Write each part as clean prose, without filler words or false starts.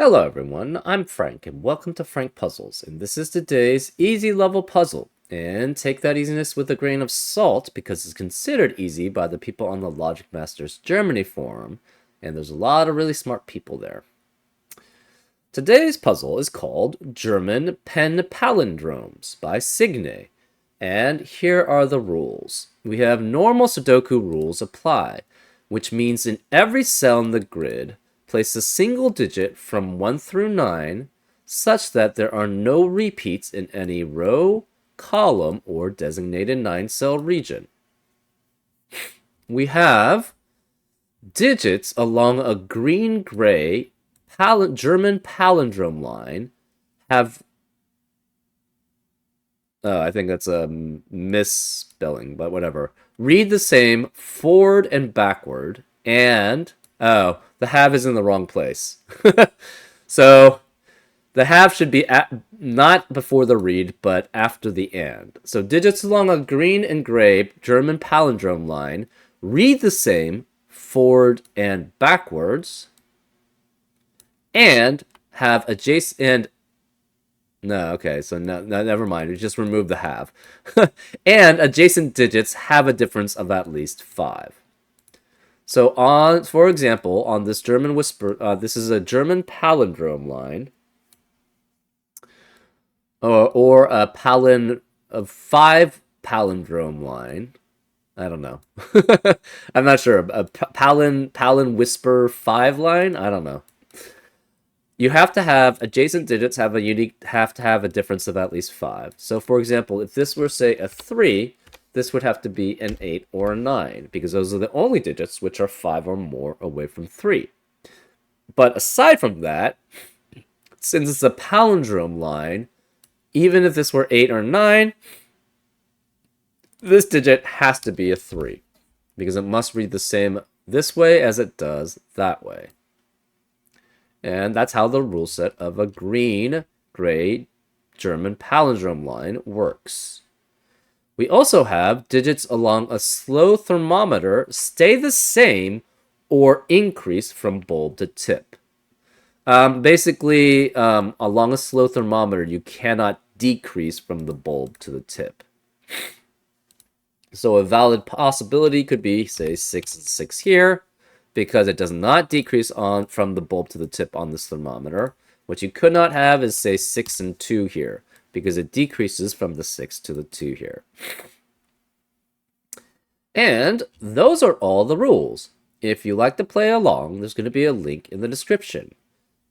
Hello everyone, I'm Frank and welcome to Frank Puzzles, and this is today's easy level puzzle. And take that easiness with a grain of salt because it's considered easy by the people on the Logic Masters Germany forum, and there's a lot of really smart people there. Today's puzzle is called German Penpalindromes by Signe, and here are the rules. We have normal Sudoku rules apply, which means in every cell in the grid, place a single digit from 1 through 9 such that there are no repeats in any row, column, or designated 9-cell region. We have digits along a green-gray German palindrome line have... I think that's a misspelling, but whatever. Read the same forward and backward, and... Oh, the have is in the wrong place. So the have should be not before the read, but after the and. So digits along a green and gray German palindrome line read the same forward and backwards, and have adjacent and no, okay, so no, never mind. We just remove the have. And adjacent digits have a difference of at least 5. So for example, on this German whisper, this is a German palindrome line, or a 5 palindrome line. I don't know. I'm not sure. A palin whisper 5 line. I don't know. You have to have adjacent digits have to have a difference of at least 5. So for example, if this were say a 3, this would have to be an 8 or a 9, because those are the only digits which are 5 or more away from 3. But aside from that, since it's a palindrome line, even if this were 8 or 9, this digit has to be a 3, because it must read the same this way as it does that way. And that's how the rule set of a green-gray German palindrome line works. We also have digits along a slow thermometer stay the same or increase from bulb to tip. Basically, along a slow thermometer, you cannot decrease from the bulb to the tip. So a valid possibility could be, say, 6 and 6 here, because it does not decrease from the bulb to the tip on this thermometer. What you could not have is, say, 6 and 2 here, because it decreases from the 6 to the 2 here. And those are all the rules. If you like to play along, there's going to be a link in the description.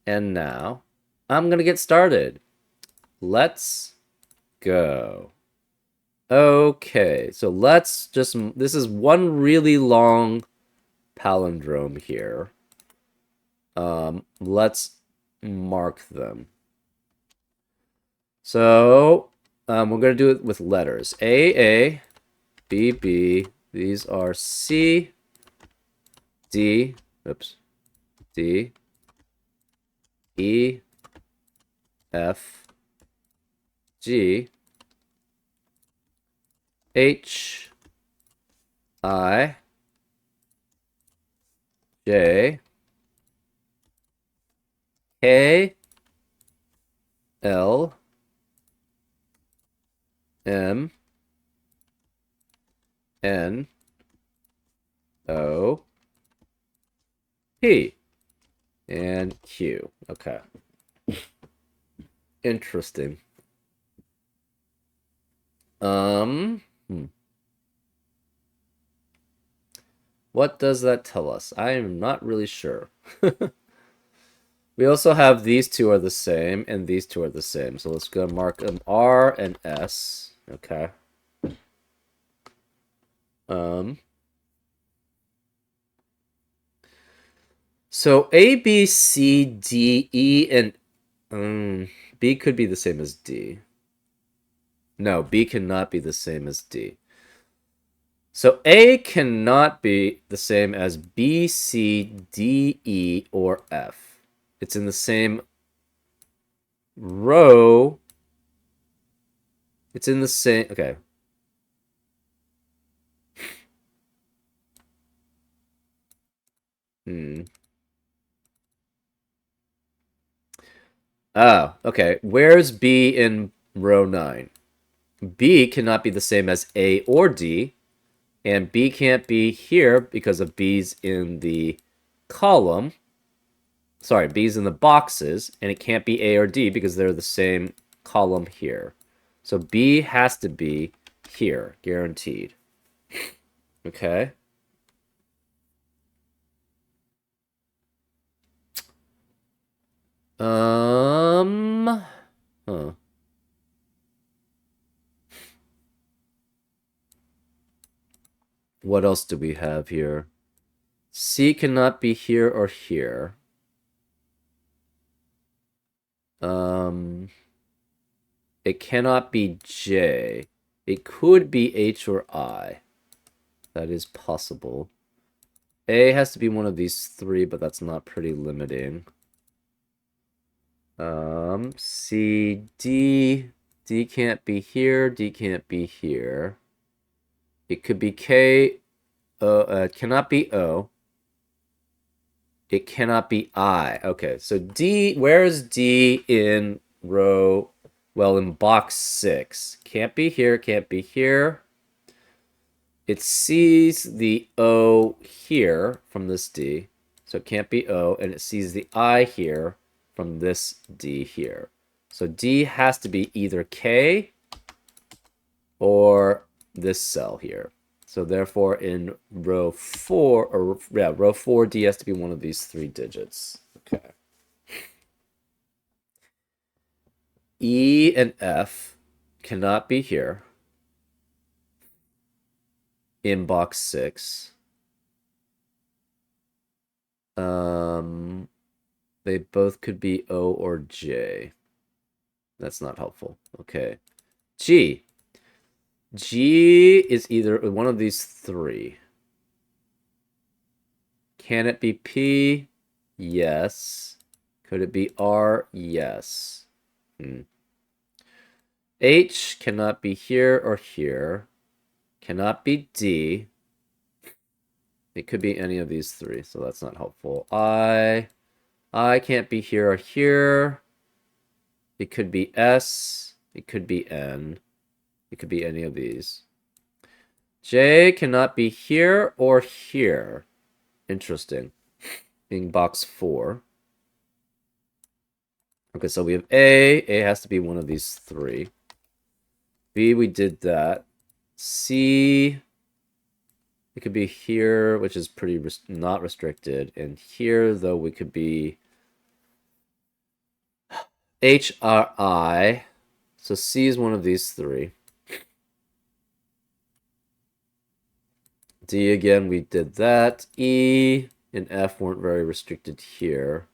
And now, I'm going to get started. Let's go. Okay, so this is one really long palindrome here. Let's mark them. So, we're going to do it with letters. A, B, B. These are C, D, D, E, F, G, H, I, J, K, L, M, N, O, P, and Q. Okay. Interesting. What does that tell us? I am not really sure. We also have these two are the same, and these two are the same. So let's go mark them R and S. Okay. So A, B, C, D, E, and B could be the same as D. No, B cannot be the same as D. So A cannot be the same as B, C, D, E, or F. It's in the same row. It's in the same... Okay. Oh, okay. Where's B in row 9? B cannot be the same as A or D, and B can't be here because of B's in the column. Sorry, B's in the boxes, and it can't be A or D because they're the same column here. So B has to be here, guaranteed. Okay. Huh. What else do we have here? C cannot be here or here. It cannot be J. It could be H or I. That is possible. A has to be one of these three, but that's not pretty limiting. C, D. D can't be here. D can't be here. It could be K. It cannot be O. It cannot be I. Okay, so D, where is D in row? Well, in box 6. Can't be here, can't be here. It sees the O here from this D, so it can't be O, and it sees the I here from this D here. So D has to be either K or this cell here. So therefore, in row 4, or yeah, row 4, D has to be one of these 3 digits. Okay. E and F cannot be here in box 6. They both could be O or J. That's not helpful. Okay. G. G is either one of these 3. Can it be P? Yes. Could it be R? Yes. H cannot be here or here. Cannot be D. It could be any of these 3, so that's not helpful. I can't be here or here. It could be S. It could be N. It could be any of these. J cannot be here or here. Interesting. In box 4. Okay, so we have A. A has to be one of these 3. B, we did that. C, it could be here, which is pretty not restricted. And here, though, we could be H, R, I. So C is one of these 3. D, again, we did that. E and F weren't very restricted here.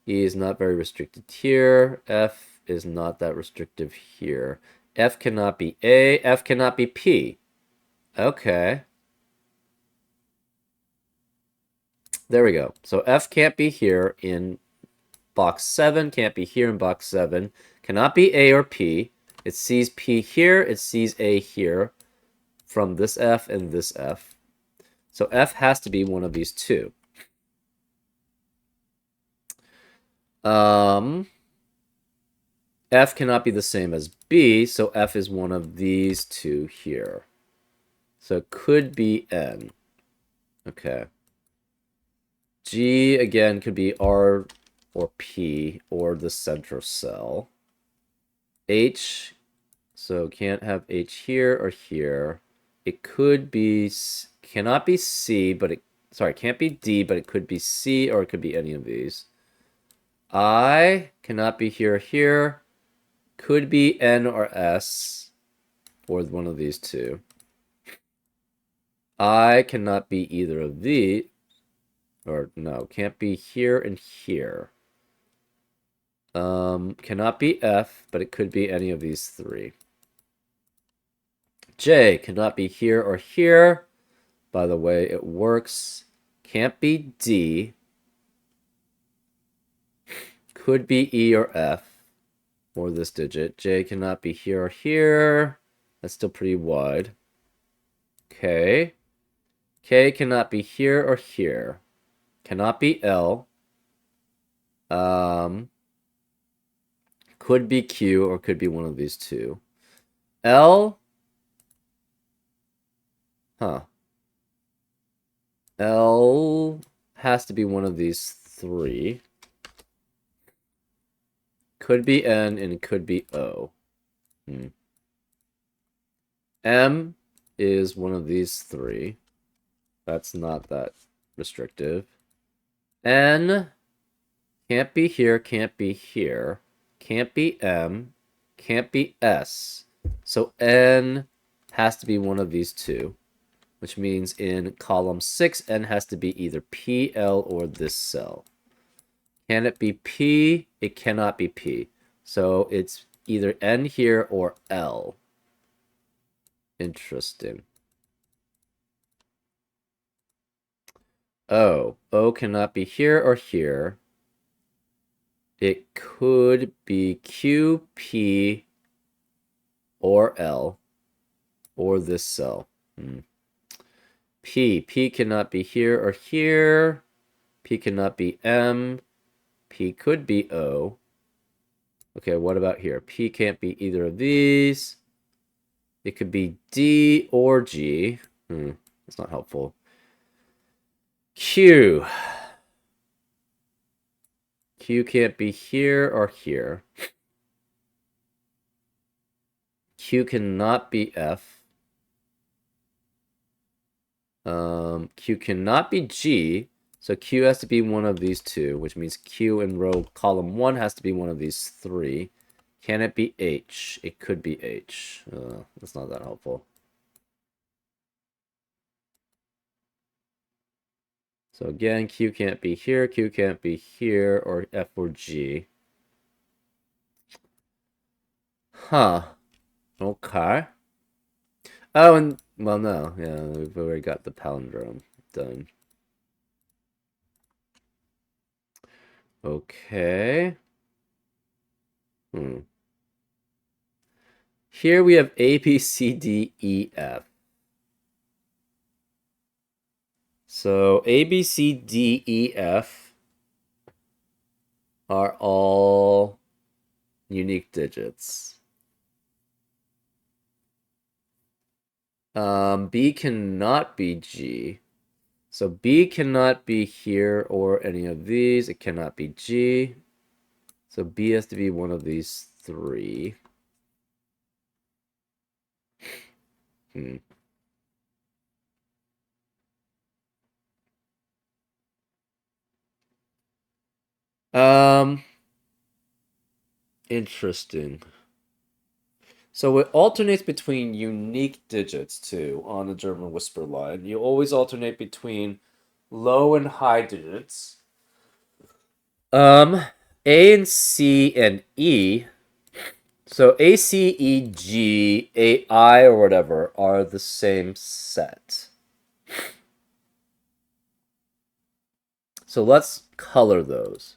E is not very restricted here. F is not that restrictive here. F cannot be A. F cannot be P. Okay. There we go. So F can't be here in box 7. Can't be here in box 7. Cannot be A or P. It sees P here. It sees A here from this F and this F. So F has to be one of these 2. F cannot be the same as B, so F is one of these 2 here. So it could be N. Okay. G, again, could be R or P or the center cell. H, so can't have H here or here. It could be, cannot be C, but it, sorry, can't be D, but it could be C or it could be any of these. I cannot be here or here. Could be N or S, or one of these 2. I cannot be either of these, or no, can't be here and here. Cannot be F, but it could be any of these 3. J cannot be here or here. By the way, it works. Can't be D. Could be E or F, or this digit. J cannot be here or here. That's still pretty wide. K. K cannot be here or here. Cannot be L. could be Q or could be one of these two. L, huh. L has to be one of these three. Could be N and could be O. M is one of these three. That's not that restrictive. N can't be here, can't be here. Can't be M, can't be S. So N has to be one of these two, which means in column 6, N has to be either P, L, or this cell. Can it be P? It cannot be P. So it's either N here or L. Interesting. O. O cannot be here or here. It could be Q, P, or L, or this cell. P. P cannot be here or here. P cannot be M. P could be O. Okay, what about here? P can't be either of these. It could be D or G. That's not helpful. Q. Q can't be here or here. Q cannot be F. Q cannot be G. So Q has to be one of these two, which means Q in row column 1 has to be one of these three. Can it be H? It could be H. That's not that helpful. So again, Q can't be here, Q can't be here, or F or G. Huh. Okay. Oh, and, well, no. Yeah, we've already got the palindrome done. Okay. Here we have A, B, C, D, E, F. So A, B, C, D, E, F are all unique digits. B cannot be G. So B cannot be here or any of these. It cannot be G. So B has to be one of these three. Interesting. So it alternates between unique digits too on the German whisper line. You always alternate between low and high digits. A and C and E. So A, C, E, G, A, I, or whatever are the same set. So let's color those.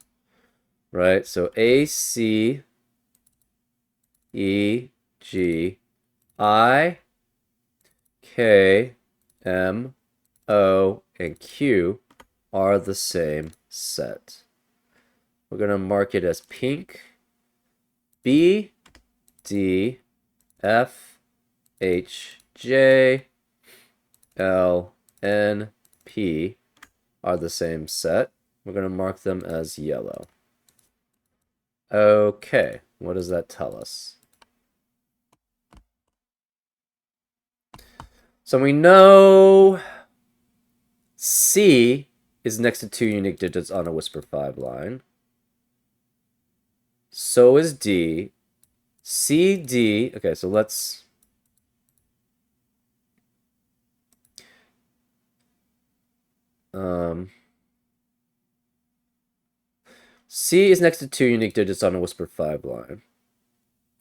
Right? So A, C, E, G, I, K, M, O, and Q are the same set. We're going to mark it as pink. B, D, F, H, J, L, N, P are the same set. We're going to mark them as yellow. Okay, what does that tell us? So we know C is next to two unique digits on a whisper 5 line. So is D. C, D. Okay, so let's... C is next to two unique digits on a whisper 5 line.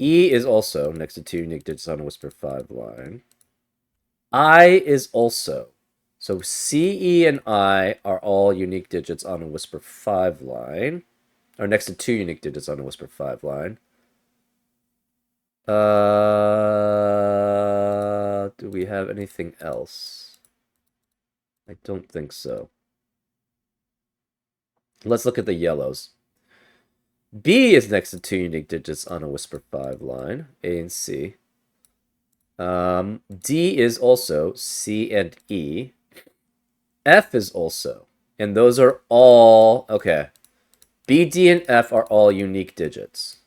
E is also next to two unique digits on a whisper 5 line. I is also. So C, E, and I are all unique digits on a whisper 5 line. Or next to two unique digits on a whisper 5 line. Do we have anything else? I don't think so. Let's look at the yellows. B is next to two unique digits on a whisper 5 line, A and C. D is also C and E. F is also, and those are all, okay. B, D, and F are all unique digits.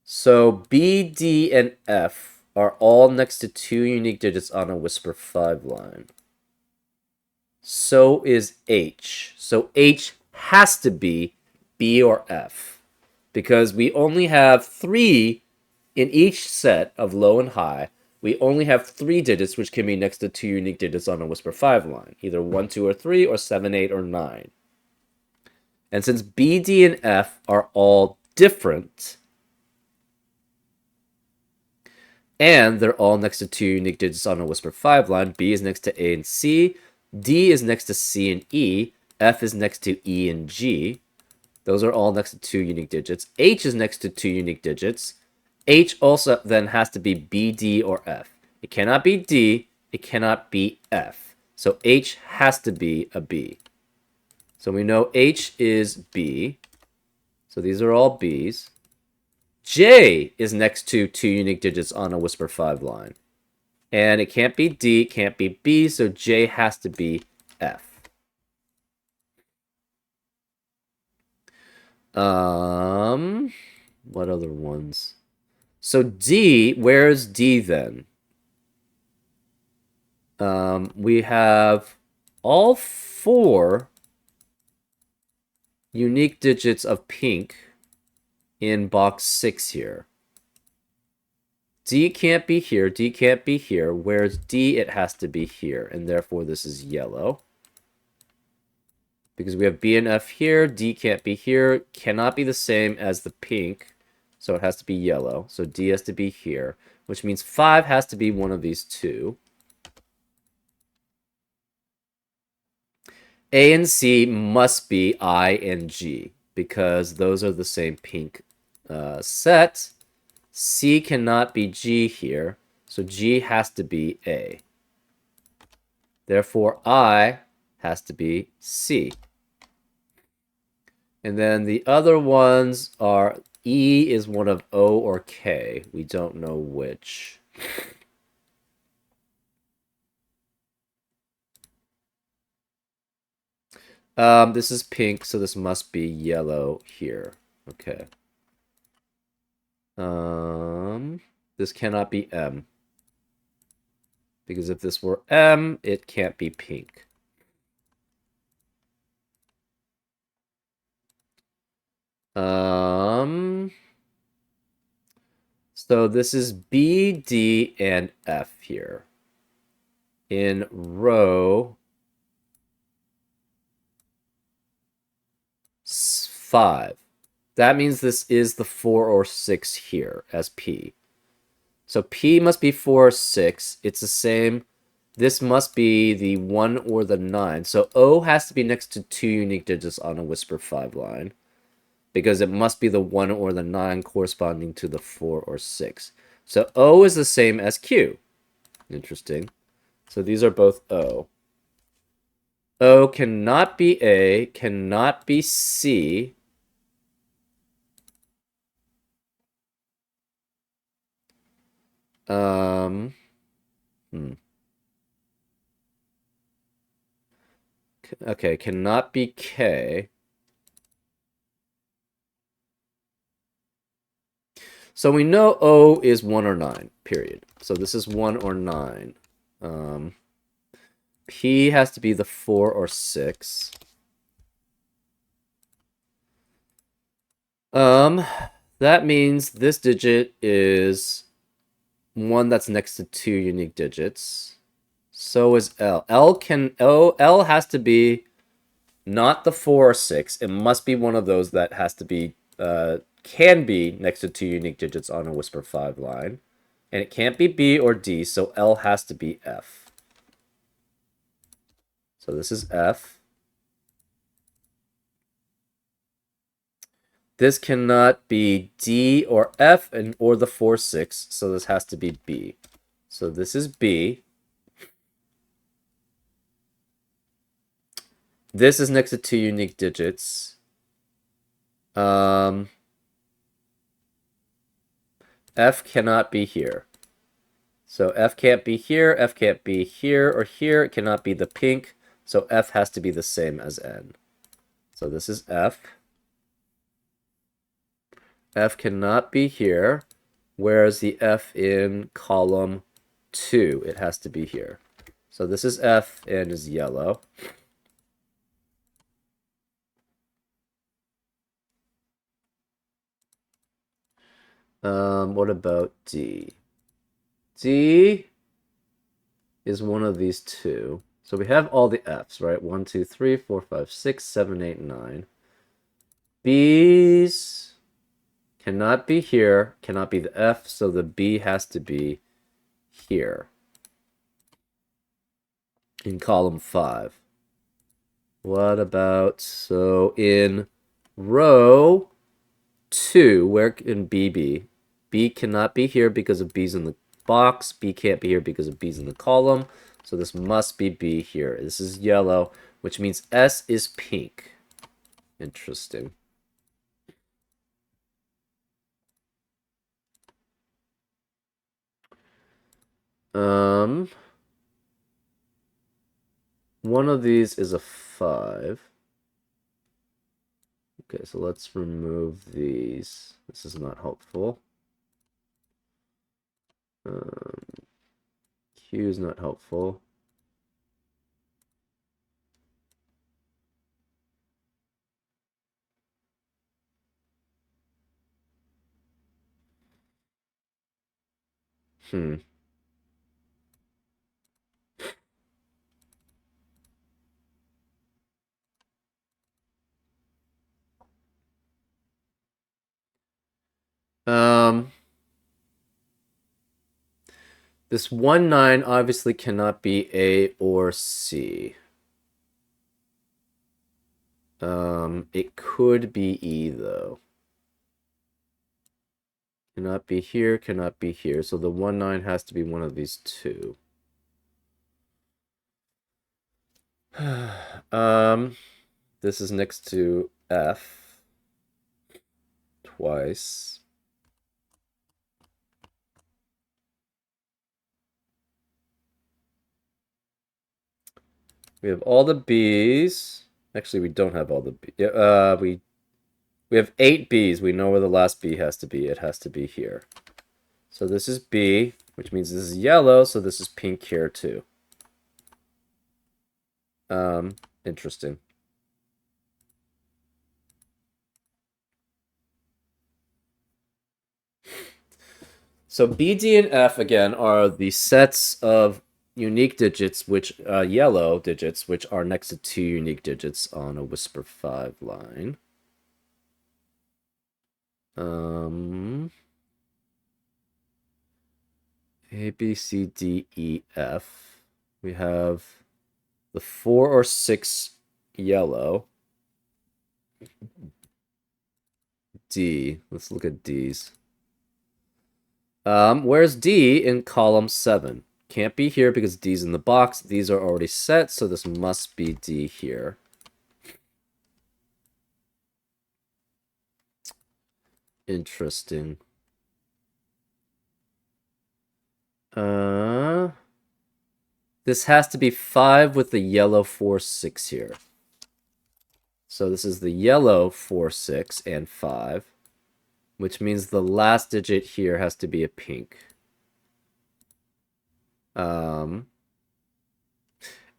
So B, D, and F are all next to two unique digits on a whisper 5 line. So is H. So H has to be B or F because we only have 3 in each set of low and high. We only have 3 digits which can be next to two unique digits on a whisper 5 line, either 1, 2, or 3, or 7, 8, or 9. And since B, D, and F are all different, and they're all next to two unique digits on a whisper 5 line, B is next to A and C, D is next to C and E, F is next to E and G. Those are all next to two unique digits. H is next to two unique digits. H also then has to be B, D, or F. It cannot be D, it cannot be F. So H has to be a B. So we know H is B. So these are all B's. J is next to two unique digits on a whisper 5 line. And it can't be D, it can't be B, so J has to be F. What other ones? So D, where's D then? We have all 4 unique digits of pink in box 6 here. D can't be here, D can't be here. Where's D? It has to be here, and therefore this is yellow. Because we have B and F here, D can't be here, cannot be the same as the pink, so it has to be yellow. So D has to be here, which means 5 has to be one of these 2. A and C must be I and G, because those are the same pink set. C cannot be G here, so G has to be A. Therefore, I has to be C. And then the other ones are E is one of O or K. We don't know which. This is pink, so this must be yellow here. Okay. This cannot be M. Because if this were M, it can't be pink. So this is B, D, and F here. In row 5. That means this is the 4 or 6 here as P. So P must be 4 or 6. It's the same. This must be the 1 or the 9. So O has to be next to 2 unique digits on a whisper 5 line, because it must be the 1 or the 9 corresponding to the 4 or 6. So O is the same as Q. Interesting. So these are both O. O cannot be A, cannot be C. Okay, cannot be K. So we know O is 1 or 9, period. So this is 1 or 9. P has to be the 4 or 6. That means this digit is one that's next to 2 unique digits. So is L. L has to be not the 4 or 6. It must be one of those that has to be, can be next to 2 unique digits on a whisper 5 line. And it can't be B or D, so L has to be F. So this is F. This cannot be D or F or the 4, 6, so this has to be B. So this is B. This is next to two unique digits. F cannot be here. So F can't be here, F can't be here or here. It cannot be the pink. So F has to be the same as N. So this is F. F cannot be here. Where's the F in column 2? It has to be here. So this is F and is yellow. What about D? D is one of these two. So we have all the F's, right? 1, 2, 3, 4, 5, 6, 7, 8, 9. B's cannot be here, cannot be the F, so the B has to be here in column 5. What about, so in row 2, where can B be? B cannot be here because of B's in the box. B can't be here because of B's in the column. So this must be B here. This is yellow, which means S is pink. Interesting. One of these is a 5. Okay, so let's remove these. This is not helpful. Q is not helpful. This 1, 9 obviously cannot be A or C. It could be E, though. Cannot be here, cannot be here. So the 1, 9 has to be one of these two. This is next to F twice. We have all the B's. Actually, we don't have all the B. We have 8 B's. We know where the last B has to be. It has to be here. So this is B, which means this is yellow, so this is pink here too. Interesting. So B, D, and F, again, are the sets of unique digits, which yellow digits, which are next to two unique digits on a Whisper 5 line. A, B, C, D, E, F. We have the 4 or 6 yellow. D. Let's look at D's. Where's D in column 7? Can't be here because D's in the box. These are already set, so this must be D here. Interesting. This has to be 5 with the yellow 4, 6 here. So this is the yellow 4, 6, and 5, which means the last digit here has to be a pink.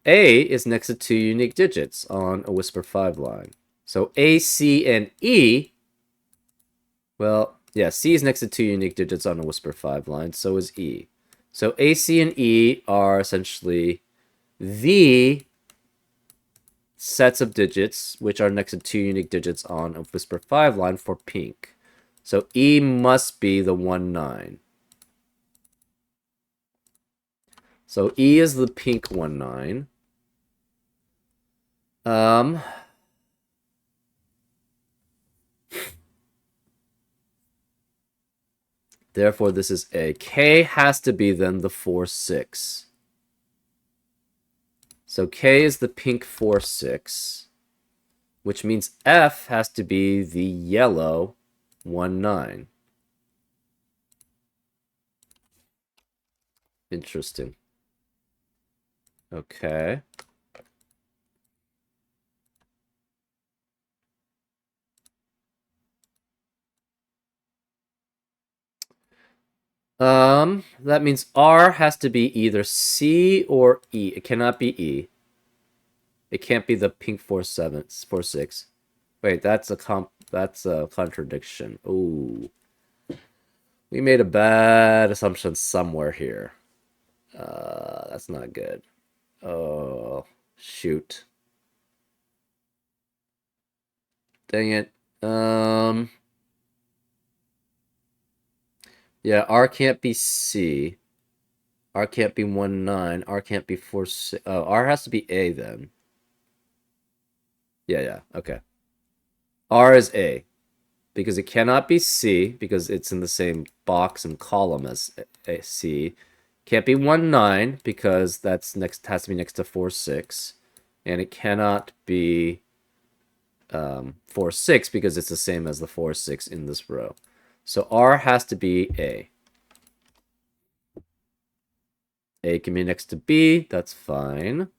A is next to two unique digits on a Whisper 5 line. So A, C, and E, well, yeah, C is next to two unique digits on a Whisper 5 line, so is E. So A, C, and E are essentially the sets of digits which are next to two unique digits on a Whisper 5 line for pink. So E must be the 1, 9. So E is the pink 1, 9. Therefore, this is A. K has to be then the 4, 6. So K is the pink 4, 6, which means F has to be the yellow 1, 9. Interesting. Okay. That means R has to be either C or E. It cannot be E. It can't be the pink 4, 7, 4, 6. Wait, that's a contradiction. Ooh. We made a bad assumption somewhere here. That's not good. Oh, shoot. Dang it. Yeah, R can't be C. R can't be 1, 9. R can't be 4, 6. Oh, R has to be A then. Yeah, okay. R is A. Because it cannot be C, because it's in the same box and column as C. Can't be 1, 9, because that's has to be next to 4, 6. And it cannot be 4, 6, because it's the same as the 4, 6 in this row. So R has to be A. A can be next to B, that's fine.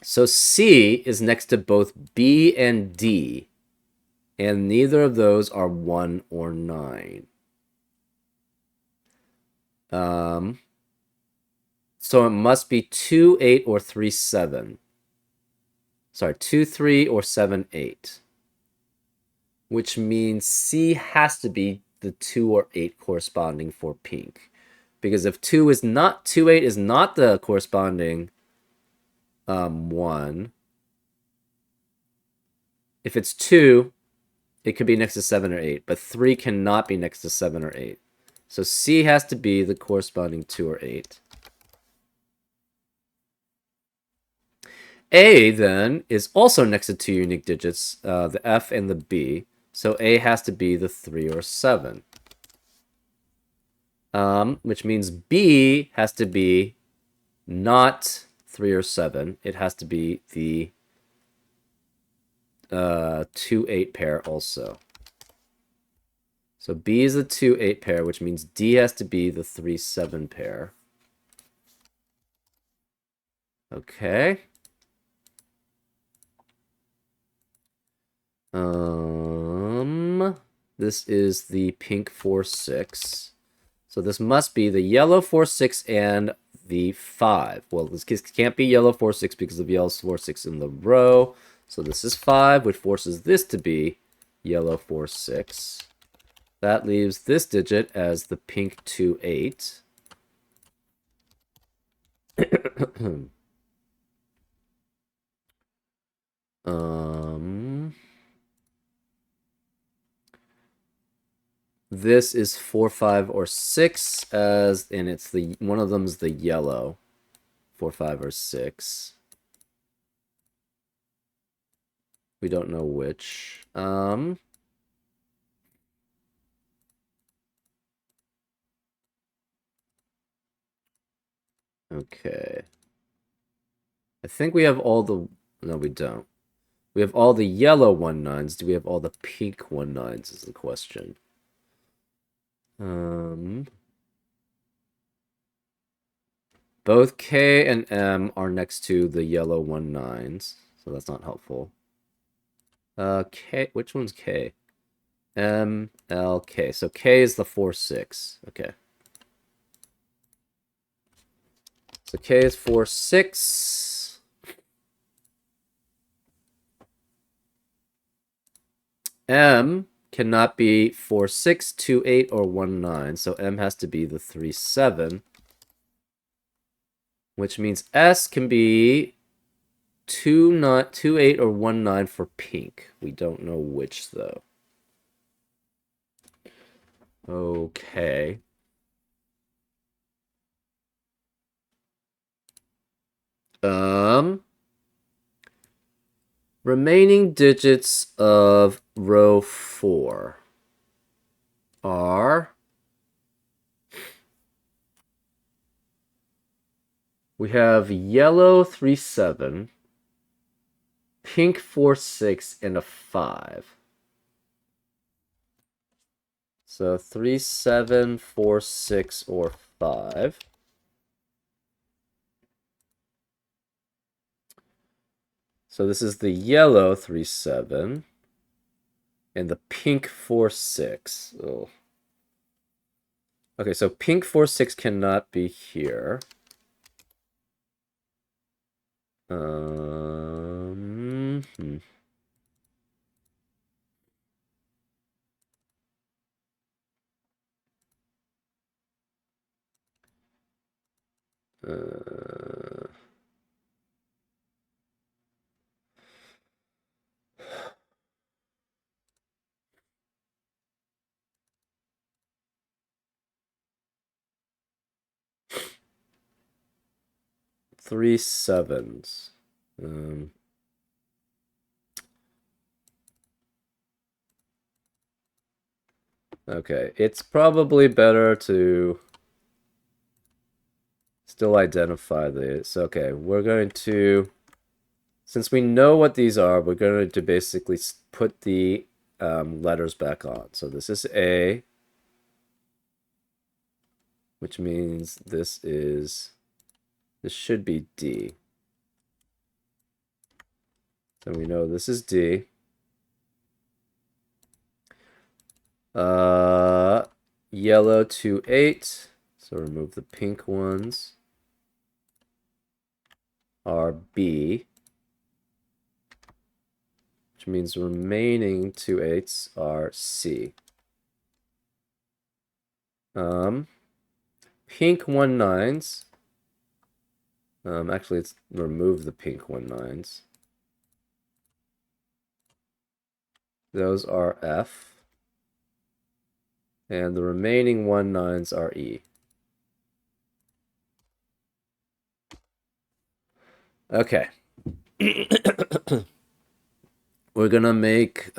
So C is next to both B and D, and neither of those are 1 or 9. So it must be 2, 8, or 3, 7. Sorry, 2, 3, or 7, 8. Which means C has to be the 2 or 8 corresponding for pink. Because if 2 is not, 2, 8 is not the corresponding 1. If it's 2, it could be next to 7 or 8. But 3 cannot be next to 7 or 8. So C has to be the corresponding 2 or 8. A, then, is also next to two unique digits, the F and the B. So A has to be the 3 or 7. Which means B has to be not 3 or 7. It has to be the 2, 8 pair also. So B is the 2, 8 pair, which means D has to be the 3, 7 pair. Okay. This is the pink 4, 6. So this must be the yellow 4, 6 and the 5. Well, this can't be yellow 4, 6 because of yellow 4, 6 in the row. So this is 5, which forces this to be yellow 4, 6. That leaves this digit as the pink 2, 8. This is 4, 5, or 6, and it's the one of them's the yellow 4, 5, or 6. We don't know which. Okay. I think we have all the... No, we don't. We have all the yellow 1, 9s. Do we have all the pink 1, 9s is the question. Both K and M are next to the yellow 1, 9s, so that's not helpful. K, which one's K? M, L, K. So K is the 4, 6. Okay. So K is 4, 6. M cannot be 4, 6, 2, 8, or 1, 9. So M has to be the 3, 7. Which means S can be 2, 9, 2, 8, or 1, 9 for pink. We don't know which, though. Okay. Remaining digits of row 4. are... We have yellow 3, 7, pink 4, 6, and a 5. So 3, 7, 4, 6, or 5. So this is the yellow 3, 7 and the pink 4, 6. Oh. Okay, so pink 4, 6 cannot be here. 3 7s. Okay, it's probably better to still identify this. Okay, we're going to, since we know what these are, we're going to basically put the letters back on. So this is A, which means this should be D. So we know this is D. Yellow 2, 8. So remove the pink ones. Are B, which means the remaining 2 8s are C. Pink 1 9s. Actually, let's remove the pink 1 9s. Those are F. And the remaining 1 9s are E. Okay. We're gonna make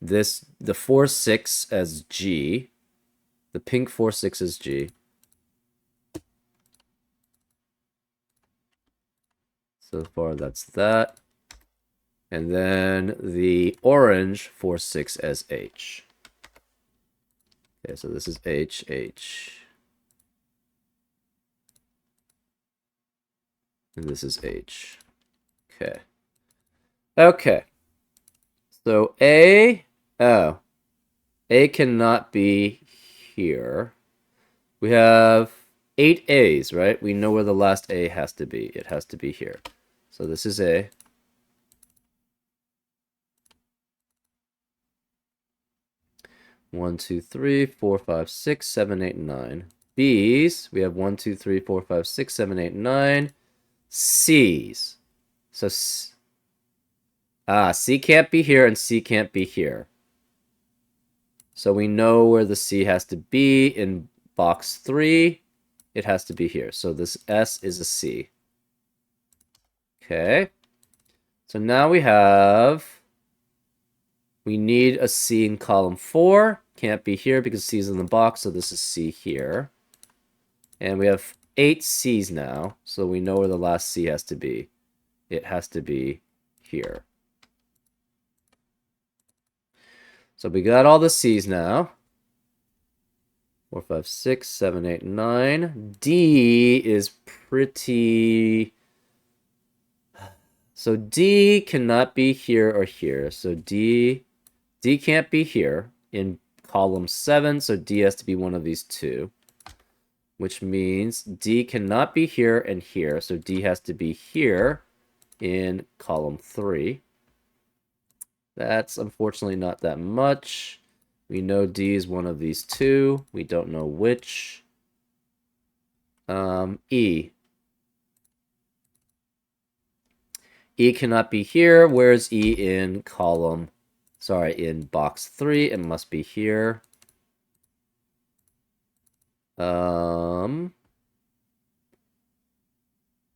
this the 4 6 as G. The pink 4 6 is G. So far that's that. And then the orange 4 6 as H. Okay, so this is H, H. And this is H. Okay. Okay. So A cannot be here. We have 8 A's, right? We know where the last A has to be. It has to be here. So this is A. One, two, three, four, five, six, 7, 8, 9. B's, we have 1, 2, 3, 4, 5, 6, 7, 8, 9. C's. So C can't be here and C can't be here. So we know where the C has to be in box 3. It has to be here. So this S is a C. Okay. So now we need a C in column 4. Can't be here because C is in the box, so this is C here. And we have 8 C's now, so we know where the last C has to be. It has to be here. So we got all the C's now. 4, 5, 6, 7, 8, 9. D is pretty... So D cannot be here or here. So D can't be here in column 7, so D has to be one of these two. Which means D cannot be here and here, so D has to be here in column 3. That's unfortunately not that much. We know D is one of these two. We don't know which. E. E cannot be here. Where's E in column? Sorry, in box 3. It must be here.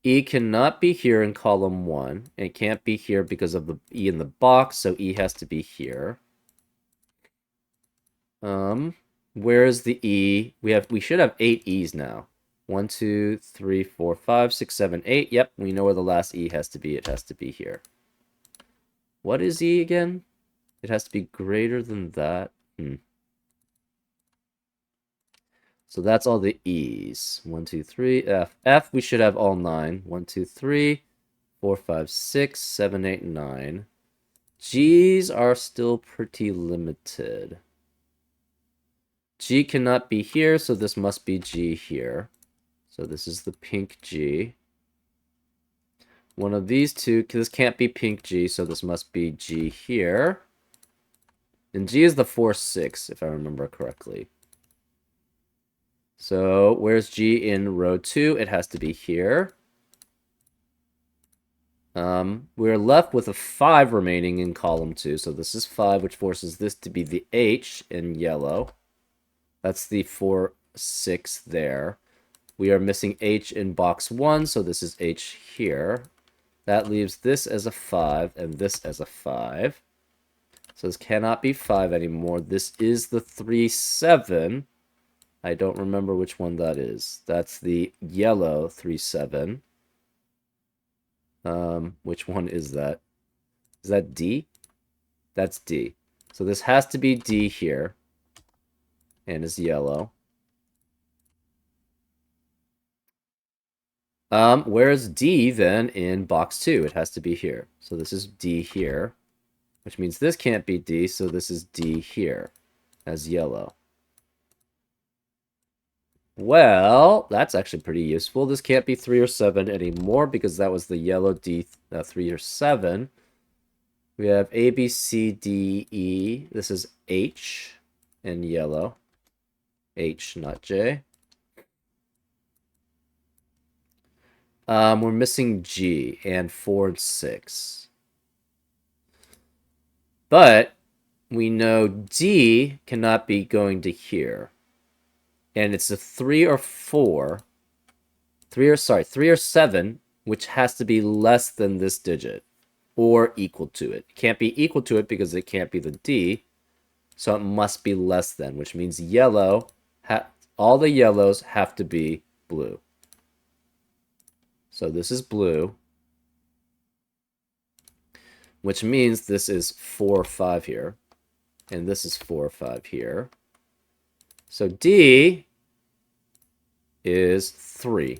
E cannot be here in column 1. It can't be here because of the E in the box, so E has to be here. Where's the E? We should have 8 E's now. 1, 2, 3, 4, 5, 6, 7, 8. Yep, we know where the last E has to be. It has to be here. What is E again? It has to be greater than that. So that's all the E's. 1, 2, 3, F. F, we should have all 9. 1, 2, 3, 4, 5, 6, 7, 8, 9. G's are still pretty limited. G cannot be here, so this must be G here. So this is the pink G. One of these two, this can't be pink G, so this must be G here. And G is the 4, 6, if I remember correctly. So where's G in row 2? It has to be here. We're left with a 5 remaining in column 2. So this is 5, which forces this to be the H in yellow. That's the 4, 6 there. We are missing H in box 1, so this is H here. That leaves this as a 5 and this as a 5. So this cannot be 5 anymore. This is the 3, 7. I don't remember which one that is. That's the yellow 3, 7. Which one is that? Is that D? That's D. So this has to be D here. And is yellow. Where's D then in box 2? It has to be here. So this is D here. Which means this can't be D, so this is D here as yellow. Well, that's actually pretty useful. This can't be 3 or 7 anymore because that was the yellow D 3 or 7. We have A, B, C, D, E. This is H in yellow. H, not J. We're missing G and 4 and 6. But we know D cannot be going to here. And it's a 3 or 4. 3 or 7, which has to be less than this digit. Or equal to it. It can't be equal to it because it can't be the D. So it must be less than, which means yellow, all the yellows have to be blue. So this is blue. Which means this is 4 or 5 here. And this is 4 or 5 here. So D is 3.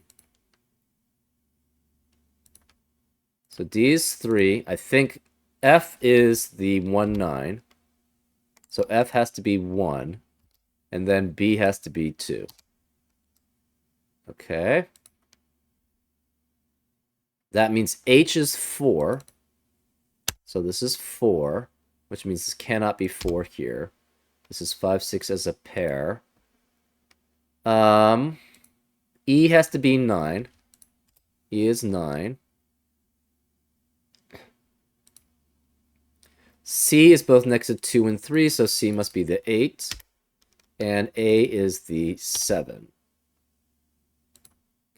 So D is 3. I think F is the 1, 9. So F has to be 1. And then B has to be 2. Okay. That means H is 4. So this is 4, which means this cannot be 4 here. This is 5, 6 as a pair. E has to be 9. E is 9. C is both next to 2 and 3, so C must be the 8. And A is the 7.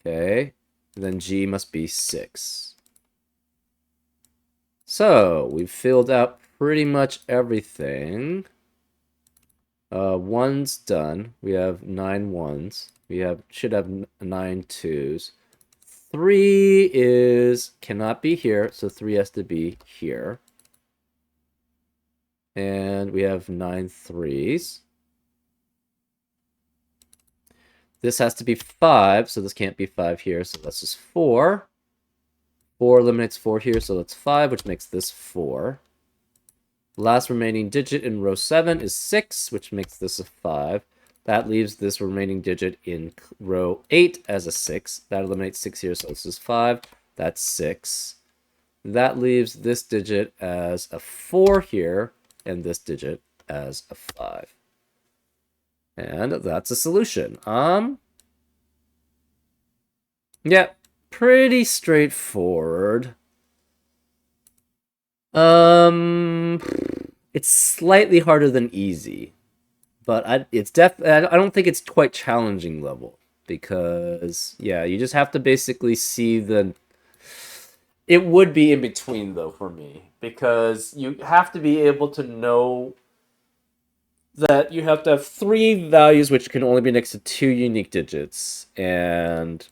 Okay. And then G must be 6. So, we've filled out pretty much everything. 1's done. We have 9 1's. We should have 9 2's. 3 cannot be here, so 3 has to be here. And we have 9 3's. This has to be 5, so this can't be 5 here, so that's just 4. 4 eliminates 4 here, so that's 5, which makes this 4. The last remaining digit in row 7 is 6, which makes this a 5. That leaves this remaining digit in row 8 as a 6. That eliminates 6 here, so this is 5. That's 6. That leaves this digit as a 4 here, and this digit as a 5. And that's a solution. Yeah, pretty straightforward. It's slightly harder than easy, but I don't think it's quite challenging level because yeah, you just have to basically see the. It would be in between though for me because you have to be able to know that you have to have 3 values which can only be next to 2 unique digits, and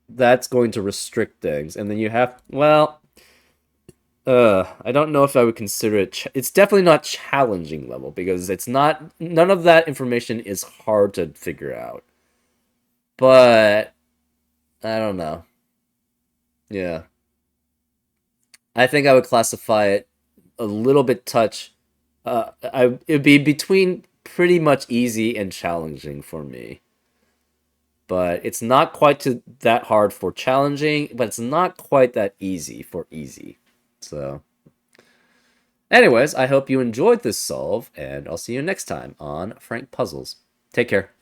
that's going to restrict things. And then you have, well, I don't know if I would consider it. It's definitely not challenging level because it's not. None of that information is hard to figure out. But I don't know. Yeah, I think I would classify it a little bit touch. It'd be between pretty much easy and challenging for me. But it's not quite that hard for challenging, but it's not quite that easy for easy. So, anyways, I hope you enjoyed this solve, and I'll see you next time on Frank Puzzles. Take care.